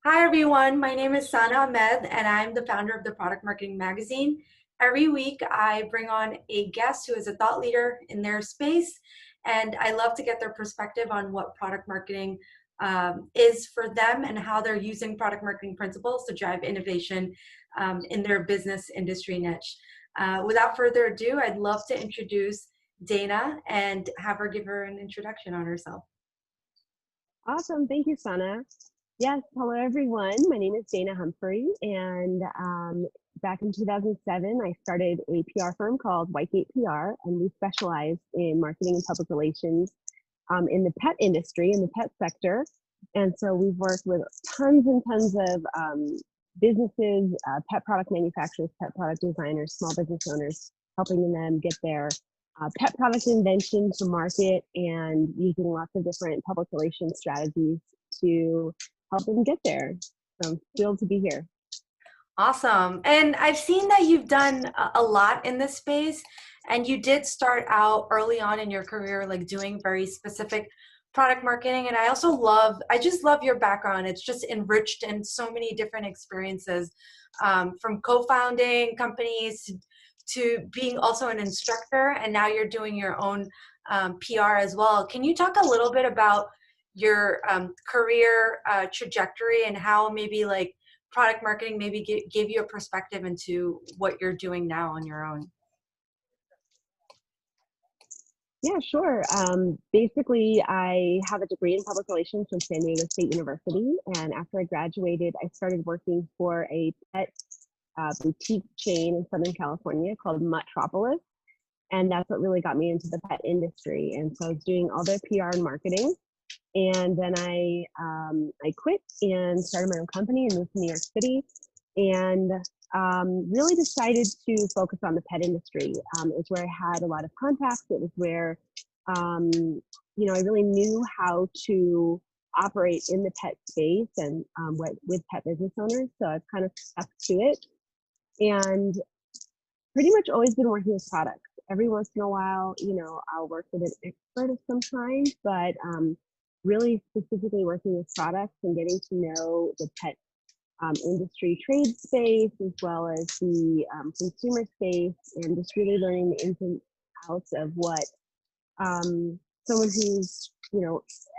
Hi everyone, my name is Sana Ahmed and I'm the founder of the Product Marketing Magazine. Every week I bring on a guest who is a thought leader in their space, and I love to get their perspective on what product marketing is for them and how they're using product marketing principles to drive innovation in their business industry niche. Without further ado, I'd love to introduce Dana and have her give her an introduction on herself. Awesome. Thank you, Sana. Yes. Hello, everyone. My name is Dana Humphrey. And back in 2007, I started a PR firm called Whitegate PR, and we specialized in marketing and public relations in the pet industry, in the pet sector. And so we've worked with tons and tons of businesses, pet product manufacturers, pet product designers, small business owners, helping them get their pet product invention to market and using lots of different public relations strategies to help them get there. So I'm thrilled to be here. Awesome. And I've seen that you've done a lot in this space, and you did start out early on in your career, like doing very specific product marketing. And I just love your background. It's just enriched in so many different experiences, from co-founding companies to being also an instructor. And now you're doing your own PR as well. Can you talk a little bit about your career trajectory and how maybe like product marketing maybe give you a perspective into what you're doing now on your own? Yeah, sure. Basically, I have a degree in public relations from San Diego State University. And after I graduated, I started working for a pet boutique chain in Southern California called Metropolis. And that's what really got me into the pet industry. And so I was doing all their PR and marketing. And then I quit and started my own company and moved to New York City, and really decided to focus on the pet industry. It was where I had a lot of contacts. It was where I really knew how to operate in the pet space and with pet business owners. So I've kind of stuck to it, and pretty much always been working with products. Every once in a while, I'll work with an expert of some kind, but really specifically working with products and getting to know the pet industry trade space as well as the consumer space, and just really learning the ins and outs of what someone who's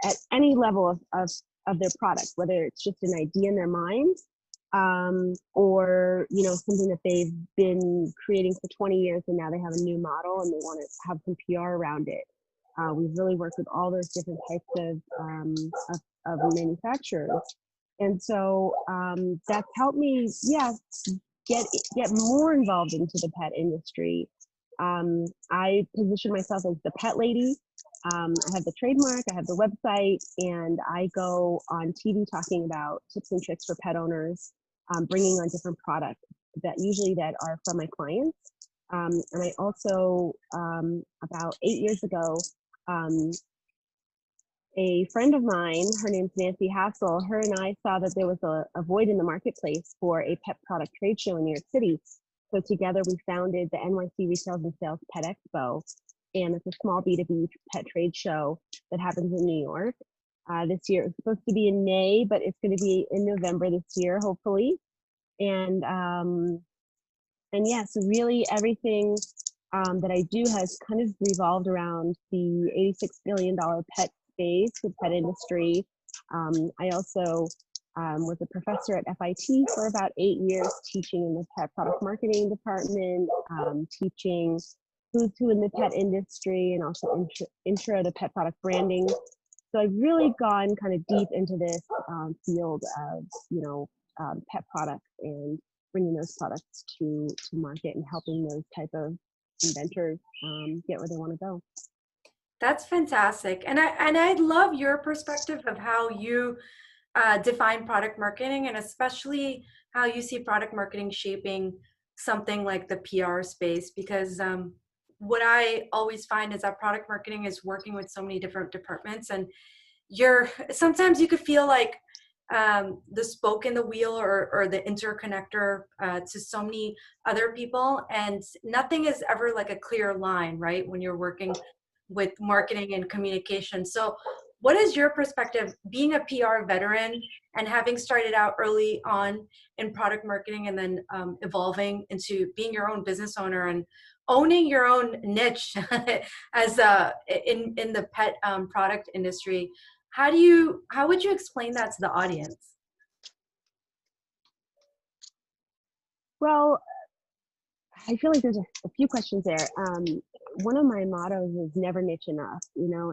at any level of their product, whether it's just an idea in their mind or something that they've been creating for 20 years and now they have a new model and they want to have some PR around it. We've really worked with all those different types of manufacturers, and so that's helped me, get more involved into the pet industry. I position myself as the pet lady. I have the trademark, I have the website, and I go on TV talking about tips and tricks for pet owners, bringing on different products that are from my clients. And I also, about 8 years ago, a friend of mine, her name's Nancy Hassel, her and I saw that there was a void in the marketplace for a pet product trade show in New York City. So together we founded the NYC Retail and Sales Pet Expo, and it's a small B2B pet trade show that happens in New York. This year it's supposed to be in May, but it's going to be in November this year, hopefully. And yeah, so really everything that I do has kind of revolved around the $86 billion pet space, the pet industry. I also was a professor at FIT for about 8 years, teaching in the pet product marketing department, teaching who's who in the pet industry, and also intro to pet product branding. So I've really gone kind of deep into this field of pet products and bringing those products to market and helping those type of inventors get where they want to go. That's fantastic. And I love your perspective of how you define product marketing, and especially how you see product marketing shaping something like the PR space, because what I always find is that product marketing is working with so many different departments, and sometimes you could feel like the spoke in the wheel or the interconnector to so many other people, and nothing is ever like a clear line, right, when you're working with marketing and communication. So what is your perspective being a PR veteran and having started out early on in product marketing and then evolving into being your own business owner and owning your own niche as in the pet product industry? How would you explain that to the audience? Well, I feel like there's a few questions there. One of my mottos is never niche enough. You know,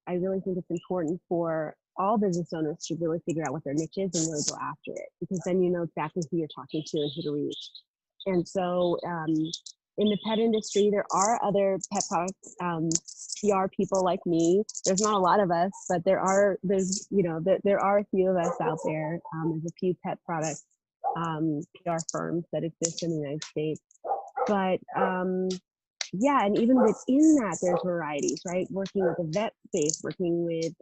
I really think it's important for all business owners to really figure out what their niche is and really go after it, because then you know exactly who you're talking to and who to reach. And so in the pet industry, there are other pet products PR people like me. There's not a lot of us, but there are a few of us out there. There's a few pet product PR firms that exist in the United States. But yeah, and even within that, there's varieties, right? Working with the vet space, working with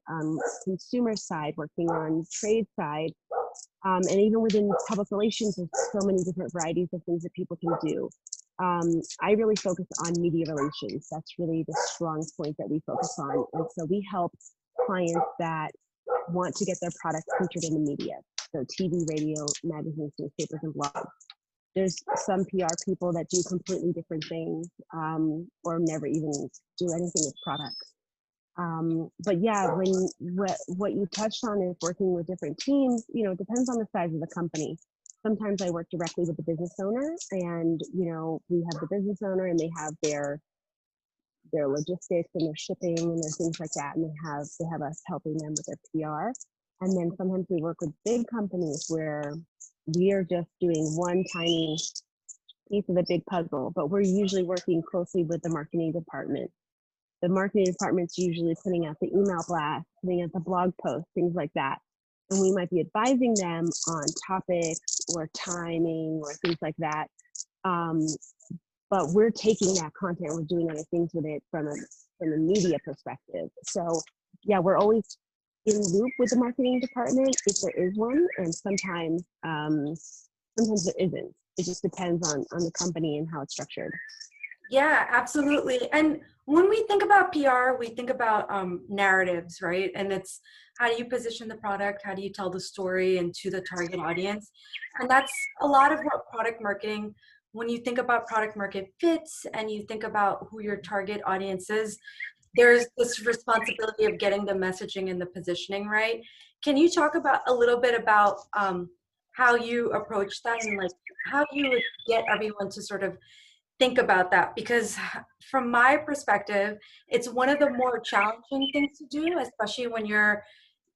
consumer side, working on trade side, and even within public relations, there's so many different varieties of things that people can do. I really focus on media relations. That's really the strong point that we focus on. And so we help clients that want to get their products featured in the media. So TV, radio, magazines, newspapers, and blogs. There's some PR people that do completely different things or never even do anything with products. But yeah, what you touched on is working with different teams. You know, it depends on the size of the company. Sometimes I work directly with the business owner, and you know, we have the business owner, and they have their logistics and their shipping and their things like that, and they have us helping them with their PR. And then sometimes we work with big companies where we are just doing one tiny piece of the big puzzle, but we're usually working closely with the marketing department. The marketing department's usually putting out the email blast, putting out the blog post, things like that. And we might be advising them on topics or timing or things like that. But we're taking that content, we're doing other things with it from a media perspective. So yeah, we're always in loop with the marketing department if there is one, and sometimes there isn't. It just depends on the company and how it's structured. Yeah, absolutely. And when we think about PR, we think about narratives, right? And it's how do you position the product? How do you tell the story and to the target audience? And that's a lot of what product marketing, when you think about product market fits and you think about who your target audience is, there's this responsibility of getting the messaging and the positioning right. Can you talk about a little bit about how you approach that and like how you would get everyone to sort of think about that? Because from my perspective, it's one of the more challenging things to do, especially when you're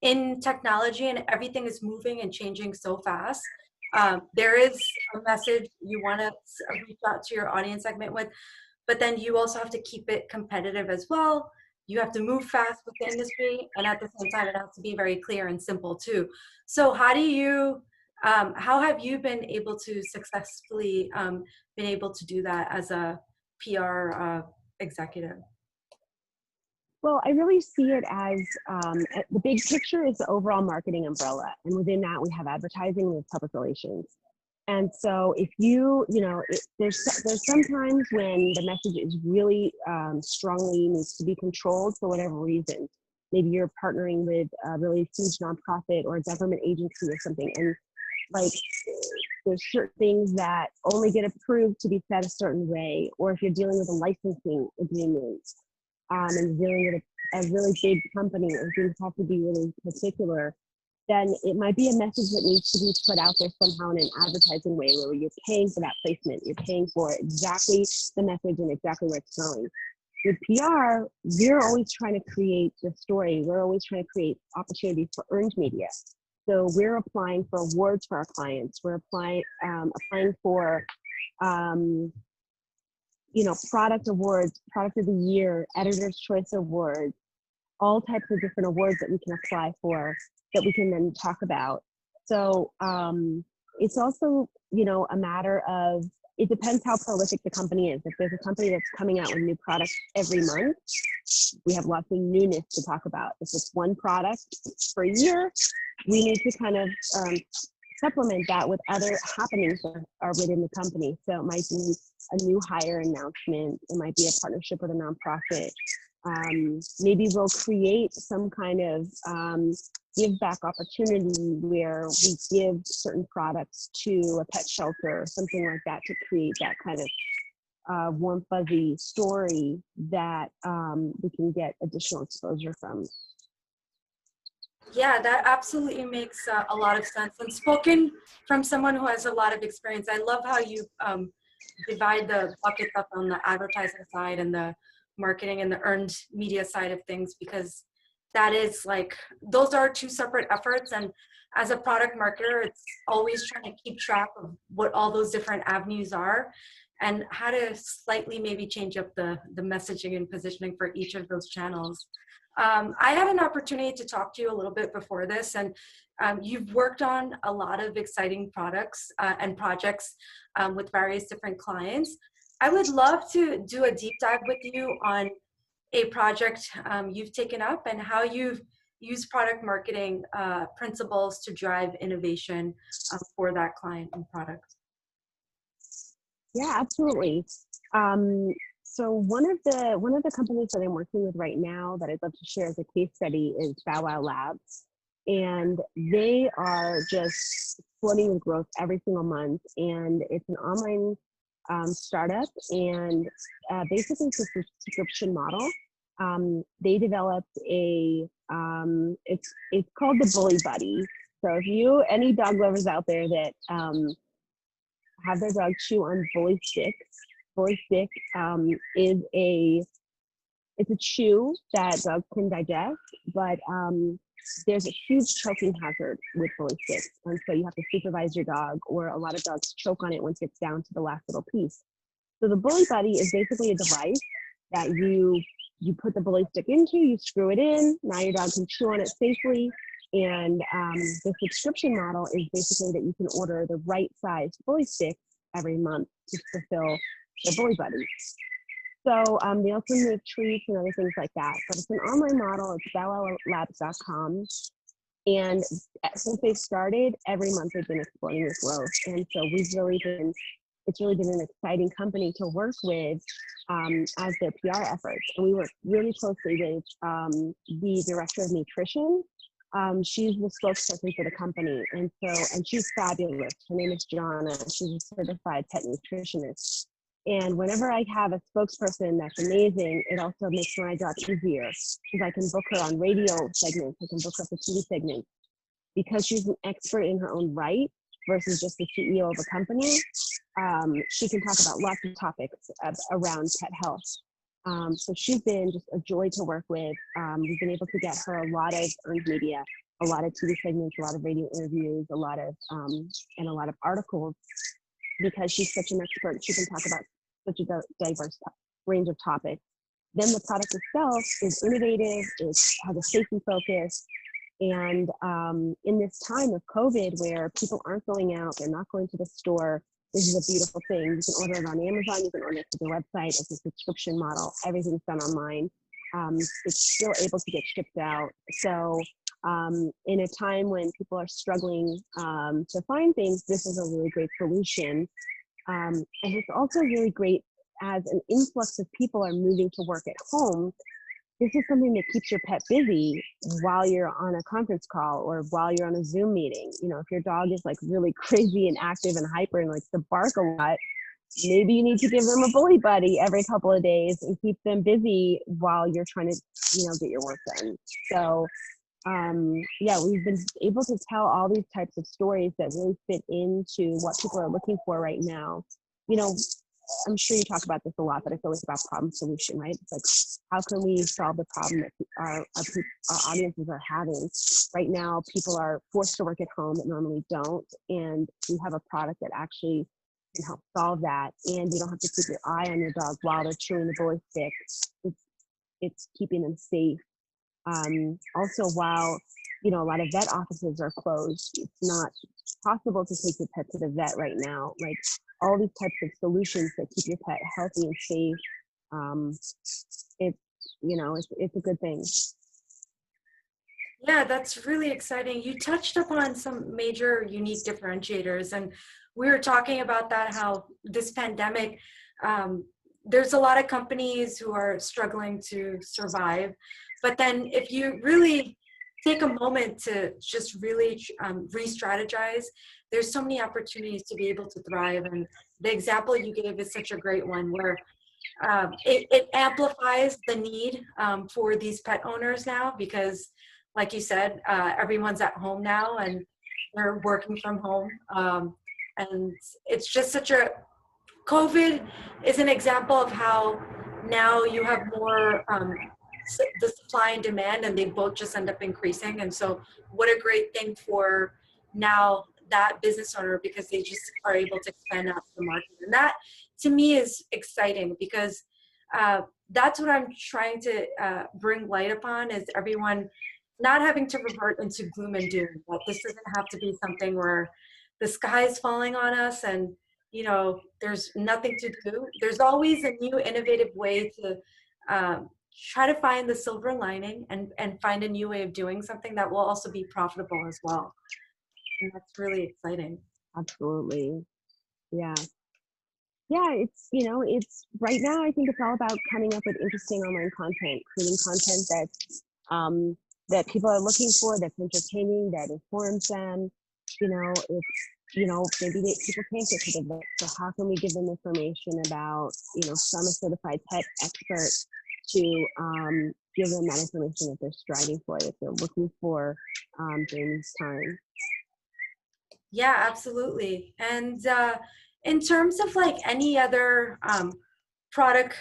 in technology and everything is moving and changing so fast. There is a message you want to reach out to your audience segment with, but then you also have to keep it competitive as well. You have to move fast with the industry, and at the same time, it has to be very clear and simple too. So, how have you been able to successfully been able to do that as a PR executive? Well, I really see it as the big picture is the overall marketing umbrella, and within that we have advertising, we have public relations. And so if there's sometimes when the message is really strongly needs to be controlled for whatever reason. Maybe you're partnering with a really huge nonprofit or a government agency or something, and like there's certain things that only get approved to be said a certain way, or if you're dealing with a licensing agreement and dealing with a really big company and things have to be really particular, then it might be a message that needs to be put out there somehow in an advertising way where you're paying for that placement, you're paying for exactly the message and exactly where it's going. With PR, we're always trying to create the story. We're always trying to create opportunities for earned media. So we're applying for awards for our clients. We're applying for, product awards, product of the year, editor's choice awards, all types of different awards that we can apply for that we can then talk about. So it's also, a matter of, it depends how prolific the company is. If there's a company that's coming out with new products every month, we have lots of newness to talk about. If it's one product per year, we need to kind of supplement that with other happenings that are within the company. So it might be a new hire announcement. It might be a partnership with a nonprofit. Maybe we'll create some kind of give back opportunity where we give certain products to a pet shelter, something like that, to create that kind of warm fuzzy story that we can get additional exposure from. Yeah, that absolutely makes a lot of sense. And spoken from someone who has a lot of experience, I love how you divide the buckets up on the advertising side and the marketing and the earned media side of things, because that is like, those are two separate efforts. And as a product marketer, it's always trying to keep track of what all those different avenues are and how to slightly maybe change up the messaging and positioning for each of those channels. I had an opportunity to talk to you a little bit before this, and you've worked on a lot of exciting products and projects with various different clients. I would love to do a deep dive with you on a project you've taken up and how you've used product marketing principles to drive innovation for that client and product. Yeah, absolutely. So one of the companies that I'm working with right now that I'd love to share as a case study is Bow Wow Labs, and they are just flooding with growth every single month. And it's an online startup, and basically it's a subscription model. They developed a it's called the Bully Buddy. So if you any dog lovers out there that have their dog chew on bully sticks. Bully stick is it's a chew that dogs can digest, but there's a huge choking hazard with bully sticks, and so you have to supervise your dog, or a lot of dogs choke on it once it's down to the last little piece. So the Bully Buddy is basically a device that you put the bully stick into, you screw it in, now your dog can chew on it safely. And the subscription model is basically that you can order the right size bully stick every month to fulfill the Bully Buddy. So they also make treats and other things like that. But it's an online model. It's bowwowlabs.com. And since they've started, every month they've been exploding with growth. And so it's really been an exciting company to work with as their PR efforts. And we work really closely with the director of nutrition. She's the spokesperson for the company, and she's fabulous. Her name is Jana. She's a certified pet nutritionist. And whenever I have a spokesperson that's amazing, it also makes my job easier, because I can book her on radio segments, I can book her for TV segments, because she's an expert in her own right versus just the CEO of a company. She can talk about lots of topics around pet health. So she's been just a joy to work with. We've been able to get her a lot of earned media, a lot of TV segments, a lot of radio interviews, a lot of articles, because she's such an expert. She can talk about such a diverse range of topics. Then the product itself is innovative, it has a safety focus. And in this time of COVID where people aren't going out, they're not going to the store, this is a beautiful thing. You can order it on Amazon, you can order it through their website. It's a subscription model, everything's done online. It's still able to get shipped out. So in a time when people are struggling to find things, this is a really great solution. And it's also really great as an influx of people are moving to work at home. This is something that keeps your pet busy while you're on a conference call or while you're on a Zoom meeting. You know, if your dog is like really crazy and active and hyper and likes to bark a lot, maybe you need to give them a Bully Buddy every couple of days and keep them busy while you're trying to, get your work done. So yeah, we've been able to tell all these types of stories that really fit into what people are looking for right now. I'm sure you talk about this a lot, but it's always about problem solution, right? It's like, how can we solve the problem that our audiences are having? Right now, people are forced to work at home that normally don't, and we have a product that actually can help solve that. And you don't have to keep your eye on your dog while they're chewing the bully stick. It's keeping them safe. Also, while a lot of vet offices are closed, it's not possible to take your pet to the vet right now. Like, all these types of solutions that keep your pet healthy and safe, it's a good thing. Yeah, that's really exciting. You touched upon some major unique differentiators, and we were talking about that, how this pandemic there's a lot of companies who are struggling to survive. But then if you really take a moment to just really re-strategize, there's so many opportunities to be able to thrive. And the example you gave is such a great one where it amplifies the need for these pet owners now because, like you said, everyone's at home now and they're working from home. And it's just such a COVID is an example of how now you have more the supply and demand, and they both just end up increasing. And so, what a great thing for now that business owner because they just are able to expand out the market. And that to me is exciting because that's what I'm trying to bring light upon is everyone not having to revert into gloom and doom. But this doesn't have to be something where the sky is falling on us and there's nothing to do. There's always a new innovative way to try to find the silver lining and find a new way of doing something that will also be profitable as well. And that's really exciting. Absolutely. Yeah. Yeah, it's right now, I think it's all about coming up with interesting online content, creating content that people are looking for, that's entertaining, that informs them. It's, maybe people can't get to the vet, so how can we give them information about, from a certified pet expert to give them that information that they're striving for, that they're looking for during this time. Yeah, absolutely. And in terms of like any other product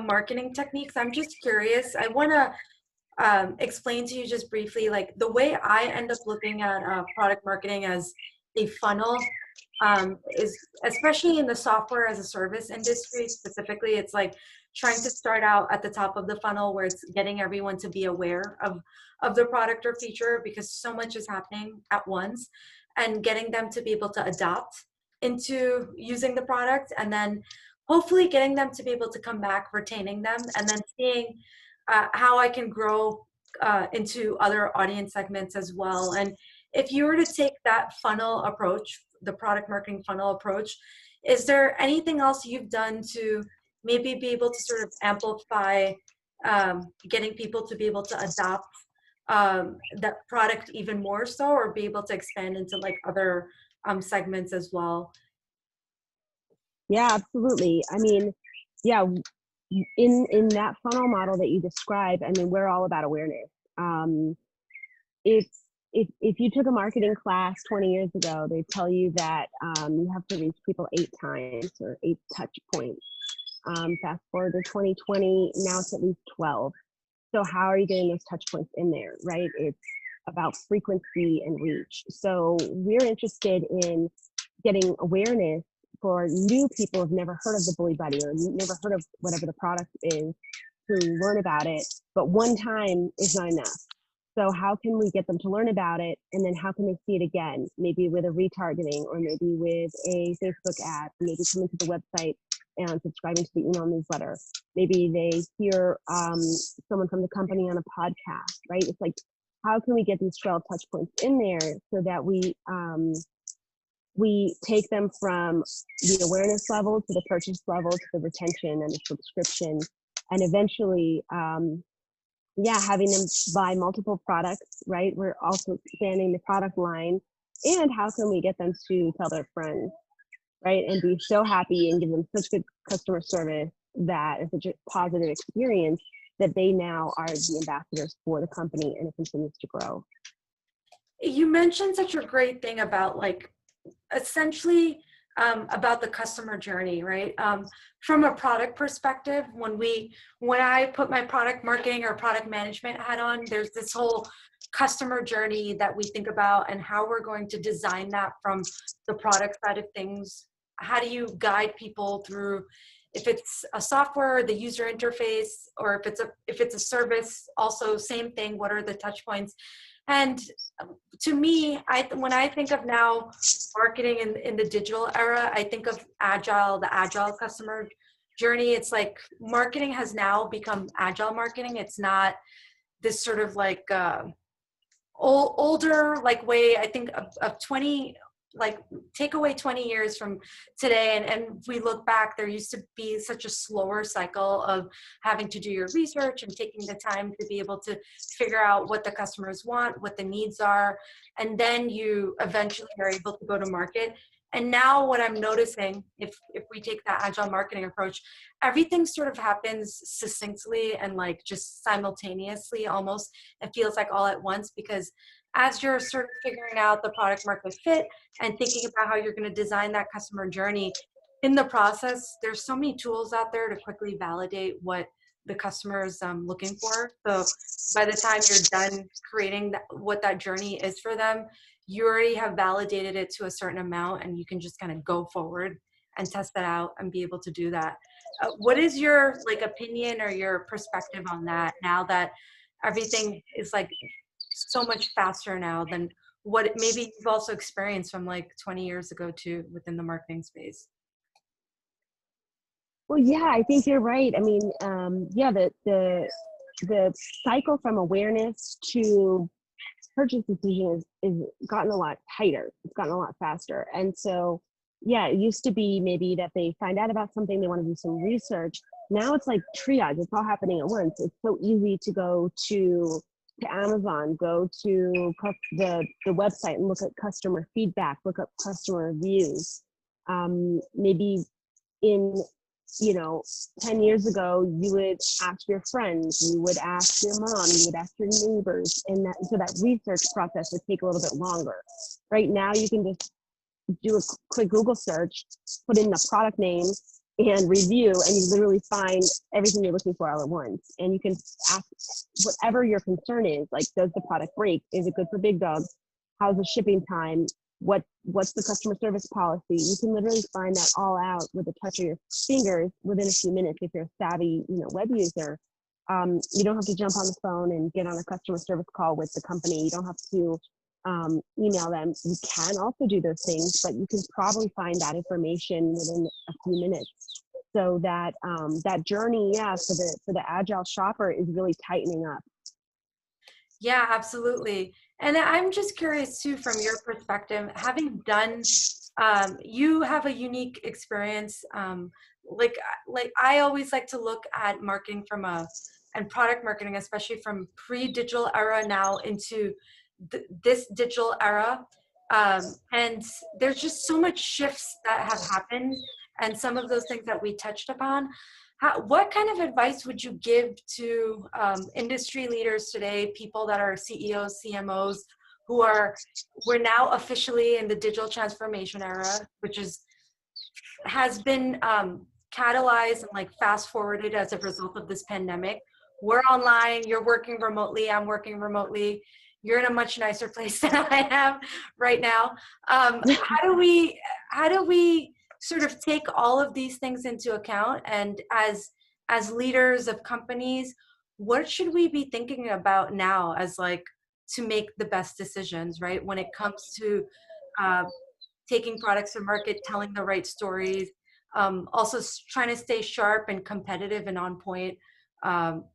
marketing techniques, I'm just curious. I want to explain to you just briefly, like the way I end up looking at product marketing as a funnel is, especially in the software as a service industry specifically, it's like trying to start out at the top of the funnel where it's getting everyone to be aware of the product or feature because so much is happening at once, and getting them to be able to adopt into using the product, and then hopefully getting them to be able to come back, retaining them, and then seeing how I can grow into other audience segments as well. And if you were to take that funnel approach, the product marketing funnel approach, is there anything else you've done to maybe be able to sort of amplify getting people to be able to adopt that product even more so, or be able to expand into like other segments as well? Yeah, absolutely. I mean, yeah, in that funnel model that you described, I mean, we're all about awareness. It's if you took a marketing class 20 years ago, they tell you that you have to reach people 8 times or 8 touch points. Fast forward to 2020, now it's at least 12. So how are you getting those touch points in there, right? It's about frequency and reach. So we're interested in getting awareness for new people who've never heard of the Bully Buddy or never heard of whatever the product is to learn about it, but one time is not enough. So how can we get them to learn about it, and then how can they see it again? Maybe with a retargeting, or maybe with a Facebook ad, maybe coming to the website and subscribing to the email newsletter. Maybe they hear someone from the company on a podcast, right? It's like, how can we get these 12 touch points in there so that we take them from the awareness level to the purchase level to the retention and the subscription, and eventually, having them buy multiple products, right? We're also expanding the product line. And how can we get them to tell their friends, right? And be so happy and give them such good customer service that it's such a positive experience that they now are the ambassadors for the company, and it continues to grow. You mentioned such a great thing about like essentially about the customer journey, right? From a product perspective, when I put my product marketing or product management hat on, there's this whole customer journey that we think about and how we're going to design that from the product side of things. How do you guide people through, if it's a software, the user interface, or if it's a service, also same thing, what are the touch points? And to me, when I think of now marketing in the digital era, I think of the agile customer journey. It's like marketing has now become agile marketing. It's not this sort of like older like way, I think of like take away 20 years from today, and we look back, there used to be such a slower cycle of having to do your research and taking the time to be able to figure out what the customers want, what the needs are, and then you eventually are able to go to market. And now what I'm noticing, if we take that agile marketing approach, everything sort of happens succinctly and like just simultaneously almost. It feels like all at once, because as you're sort of figuring out the product market fit and thinking about how you're going to design that customer journey, in the process, there's so many tools out there to quickly validate what the customer is looking for. So by the time you're done creating what that journey is for them, you already have validated it to a certain amount, and you can just kind of go forward and test that out and be able to do that. What is your like opinion or your perspective on that now that everything is like so much faster now than what maybe you've also experienced from like 20 years ago too within the marketing space? Well, yeah, I think you're right. I mean, yeah, the cycle from awareness to purchase decision is gotten a lot tighter. It's gotten a lot faster. And so, yeah, it used to be maybe that they find out about something, they want to do some research. Now it's like triage. It's all happening at once. It's so easy to go to Amazon, go to the website and look at customer feedback, look up customer reviews. Maybe in 10 years ago, you would ask your friends, you would ask your mom, you would ask your neighbors, and so that research process would take a little bit longer. Right now, you can just do a quick Google search, put in the product name and review, and you literally find everything you're looking for all at once. And you can ask whatever your concern is, like, does the product break? Is it good for big dogs? How's the shipping time? What's the customer service policy? You can literally find that all out with a touch of your fingers within a few minutes if you're a savvy, web user. You don't have to jump on the phone and get on a customer service call with the company. You don't have to email them. You can also do those things, but you can probably find that information within a few minutes. So that that journey, yeah, for the agile shopper is really tightening up. Yeah, absolutely. And I'm just curious too, from your perspective, having done, you have a unique experience. Like I always like to look at marketing from and product marketing, especially from pre-digital era now into this digital era. And there's just so much shifts that have happened, and some of those things that we touched upon. What kind of advice would you give to industry leaders today, people that are CEOs, CMOs, we're now officially in the digital transformation era, which has been catalyzed and like fast forwarded as a result of this pandemic. We're online, you're working remotely, I'm working remotely. You're in a much nicer place than I am right now. How do we sort of take all of these things into account, and as leaders of companies, what should we be thinking about now as like to make the best decisions, right, when it comes to uh, taking products to market, telling the right stories, also trying to stay sharp and competitive and on point, um,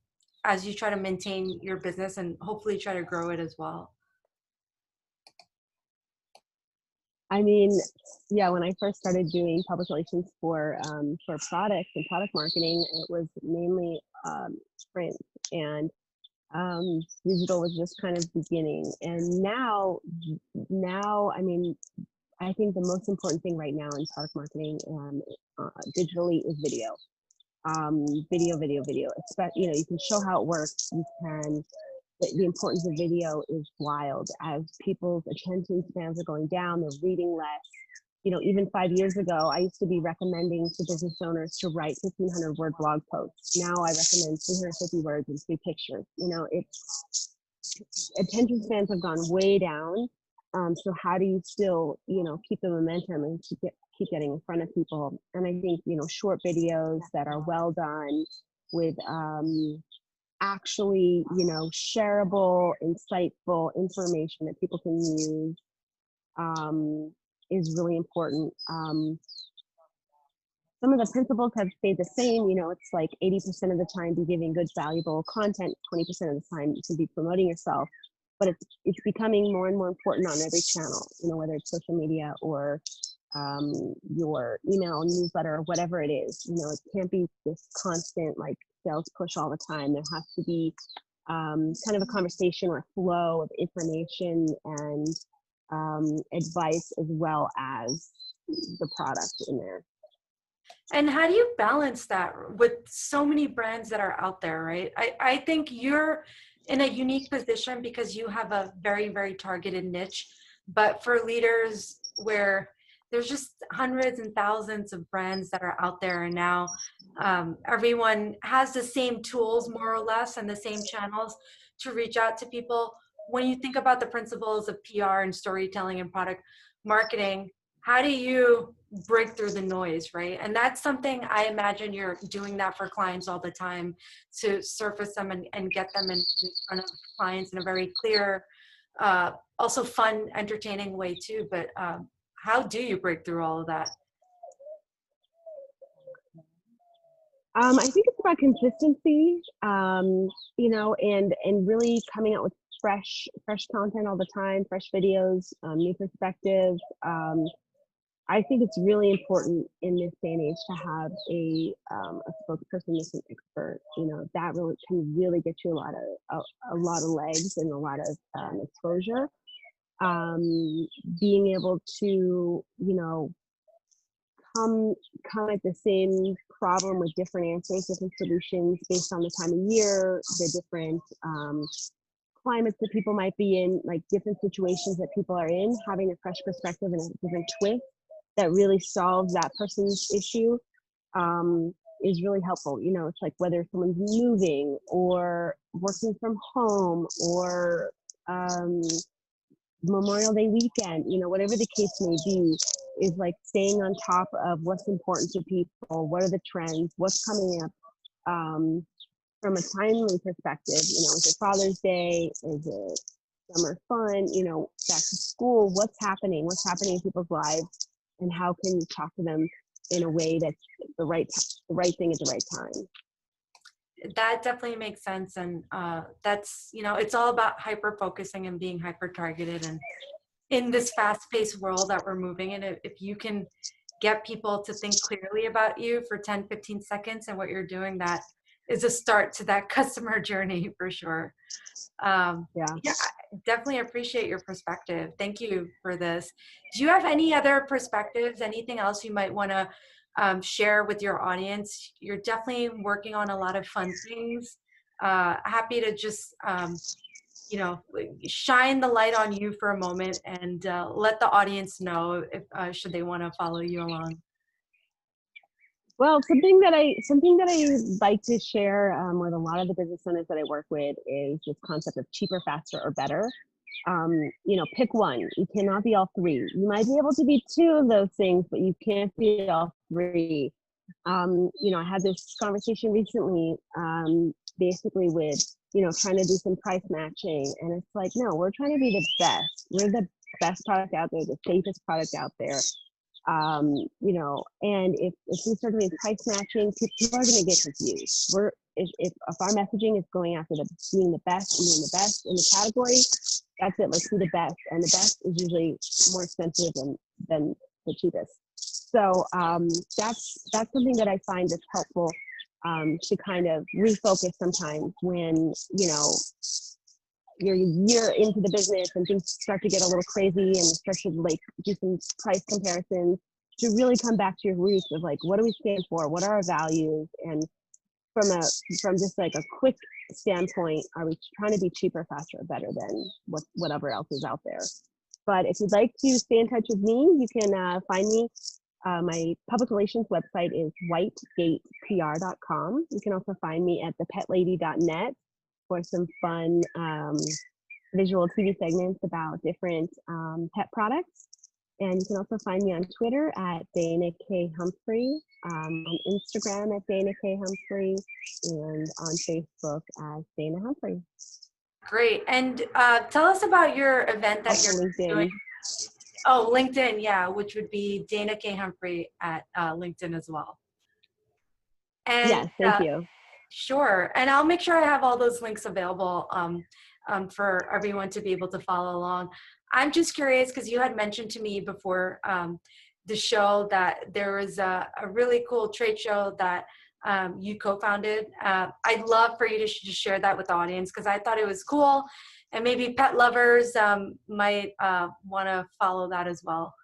as you try to maintain your business and hopefully try to grow it as well? I mean, yeah, when I first started doing public relations for products and product marketing, it was mainly print, and digital was just kind of beginning. And now, I mean, I think the most important thing right now in product marketing digitally is video. Video. You can show how it works. You can. The importance of video is wild as people's attention spans are going down. They're reading less. Even 5 years ago, I used to be recommending to business owners to write 1,500 word blog posts. Now I recommend 250 words and 3 pictures. It's attention spans have gone way down. So how do you still, keep the momentum and keep getting in front of people? And I think, short videos that are well done with actually, shareable, insightful information that people can use is really important. Some of the principles have stayed the same. It's like 80% of the time be giving good, valuable content, 20% of the time you can be promoting yourself. but it's becoming more and more important on every channel, whether it's social media or your email newsletter or whatever it is. It can't be this constant like sales push all the time. There has to be kind of a conversation or flow of information and advice as well as the product in there. And how do you balance that with so many brands that are out there, right? I think you're in a unique position because you have a very, very targeted niche. But for leaders where there's just hundreds and thousands of brands that are out there, and now everyone has the same tools, more or less, and the same channels to reach out to people. When you think about the principles of PR and storytelling and product marketing, how do you break through the noise, right? And that's something I imagine you're doing that for clients all the time, to surface them and get them in front of clients in a very clear, also fun, entertaining way too. But how do you break through all of that? I think it's about consistency, and really coming out with fresh content all the time, fresh videos, new perspectives. I think it's really important in this day and age to have a spokesperson that's an expert. That really can really get you a lot of legs and a lot of exposure. Being able to come at the same problem with different answers, different solutions based on the time of year, the different climates that people might be in, like different situations that people are in, having a fresh perspective and a different twist that really solves that person's issue is really helpful. It's like whether someone's moving or working from home or Memorial Day weekend, whatever the case may be, is like staying on top of what's important to people, what are the trends, what's coming up from a timely perspective. Is it Father's Day? Is it summer fun? Back to school, what's happening in people's lives, and how can you talk to them in a way that's the right thing at the right time? That definitely makes sense. And that's, it's all about hyper focusing and being hyper targeted. And in this fast paced world that we're moving in, if you can get people to think clearly about you for 10, 15 seconds and what you're doing, that is a start to that customer journey for sure. Yeah, I definitely appreciate your perspective. Thank you for this. Do you have any other perspectives, anything else you might want to share with your audience? You're definitely working on a lot of fun things. Happy to just, shine the light on you for a moment and let the audience know if should they want to follow you along. Well, something that I like to share with a lot of the business owners that I work with is this concept of cheaper, faster, or better. Pick one. You cannot be all three. You might be able to be two of those things, but you can't be all three. I had this conversation recently, basically with, trying to do some price matching. And it's like, no, we're trying to be the best. We're the best product out there, the safest product out there. And if we start doing price matching, people are going to get confused. If our messaging is going after being the best and being the best in the category, that's it. Let's be the best, and the best is usually more expensive than the cheapest. So that's something that I find is helpful to kind of refocus sometimes when you're a year into the business and things start to get a little crazy and start to like do some price comparisons, to really come back to your roots of like, what do we stand for? What are our values? And from just like a quick standpoint, are we trying to be cheaper, faster, or better than whatever else is out there? But if you'd like to stay in touch with me, you can find me. My public relations website is whitegatepr.com. You can also find me at thepetlady.net for some fun visual TV segments about different pet products. And you can also find me on Twitter at Dana K. Humphrey, on Instagram at Dana K. Humphrey, and on Facebook as Dana Humphrey. Great. And tell us about your event that you're doing. Oh, LinkedIn, yeah, which would be Dana K. Humphrey at LinkedIn as well. And yes, thank you. Sure. And I'll make sure I have all those links available for everyone to be able to follow along. I'm just curious because you had mentioned to me before the show that there was a really cool trade show that you co-founded. I'd love for you to just share that with the audience because I thought it was cool, and maybe pet lovers might want to follow that as well.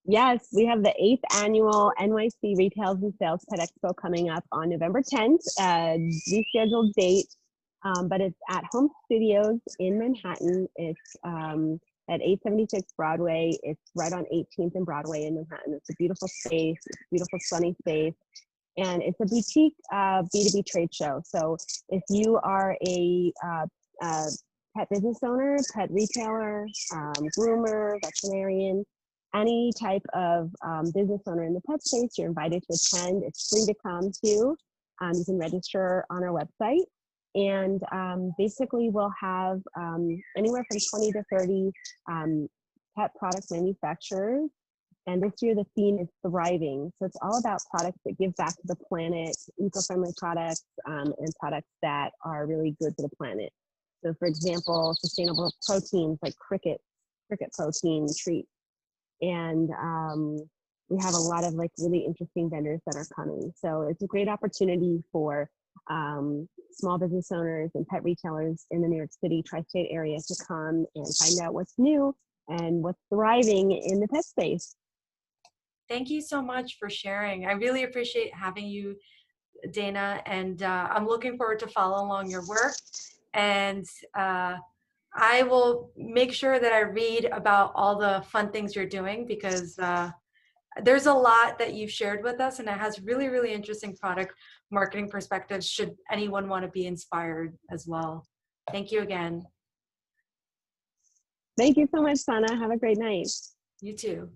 Yes, we have the 8th annual NYC Retails and Sales Pet Expo coming up on November 10th, rescheduled date, but it's at Home Studios in Manhattan. It's at 876 Broadway. It's right on 18th and Broadway in Manhattan. It's a beautiful space, it's a beautiful sunny space, and it's a boutique B2B trade show. So if you are a pet business owner, pet retailer, groomer, veterinarian, any type of business owner in the pet space, you're invited to attend. It's free to come to. You can register on our website. And basically we'll have anywhere from 20 to 30 pet product manufacturers. And this year the theme is thriving. So it's all about products that give back to the planet, eco-friendly products, and products that are really good for the planet. So for example, sustainable proteins like cricket protein treats. And we have a lot of like really interesting vendors that are coming. So it's a great opportunity for small business owners and pet retailers in the New York City tri-state area to come and find out what's new and what's thriving in the pet space. Thank you so much for sharing. I really appreciate having you, Dana, and I'm looking forward to follow along your work. And I will make sure that I read about all the fun things you're doing because there's a lot that you've shared with us, and it has really, really interesting product marketing perspectives should anyone want to be inspired as well. Thank you again. Thank you so much, Sana. Have a great night. You too.